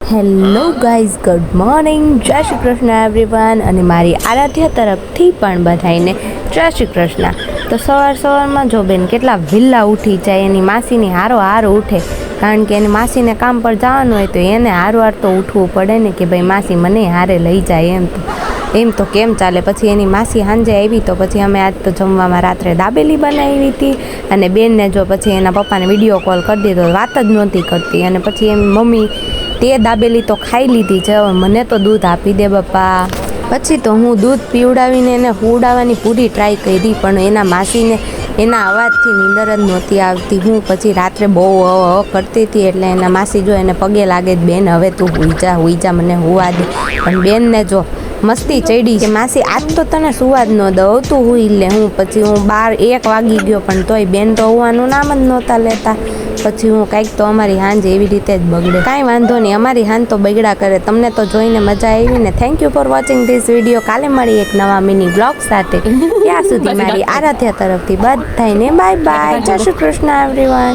Hello guys, good morning, જય Shri Krishna everyone. અને મારી આરાધ્યા તરફથી પણ બધાઈને જય શ્રી કૃષ્ણ. તો સવારમાં જો બેન કેટલા વહેલા ઉઠી જાય, એની માસીની હારો ઉઠે, કારણ કે એની માસીને કામ પર જવાનું હોય તો એને હાર તો ઉઠવું પડે ને કે ભાઈ માસી મને હારે લઈ જાય. એમ તો કેમ ચાલે. પછી એની માસી સાંજે આવી તો પછી અમે આજ તો જમવામાં રાત્રે દાબેલી બનાવી હતી. અને બેનને જો પછી એના પપ્પાને વિડીયો કોલ કરી દીધો, વાત જ નહોતી કરતી. અને પછી એમ મમ્મી તે દાબેલી તો ખાઈ લીધી છે, હવે મને તો દૂધ આપી દે બાપા. પછી તો હું દૂધ પીવડાવીને એને હુવડાવવાની પૂરી ટ્રાય કરી, પણ એના માસીને એના અવાજથી નીંદર જ નહોતી આવતી. હું પછી રાત્રે બહુ કરતી હતી, એટલે એના માસી જો એને પગે લાગે, બેન હવે તું હુઈ જા મને હુવા દે. પણ બેનને જો મસ્તી ચડી છે, માસી આજ તો તને સુવા જ ન દઉં, તું હુઈ લે. પછી હું 12-1 વાગી ગયો, પણ તોય બેન તો હોવાનું નામ જ નહોતા લેતા. પછી હું કાંઈક તો અમારી હાંજ એવી રીતે જ બગડે. કાંઈ વાંધો નહીં, અમારી હાંજ તો બગડા કરે. તમને તો જોઈને મજા આવી ને. Thank you for watching this video. કાલે મળી એક નવા મિની બ્લોગ સાથે. ત્યાં સુધી મારી આરાધ્યા તરફથી બધાને બાય બાય. જય શ્રી કૃષ્ણ એવરીવન.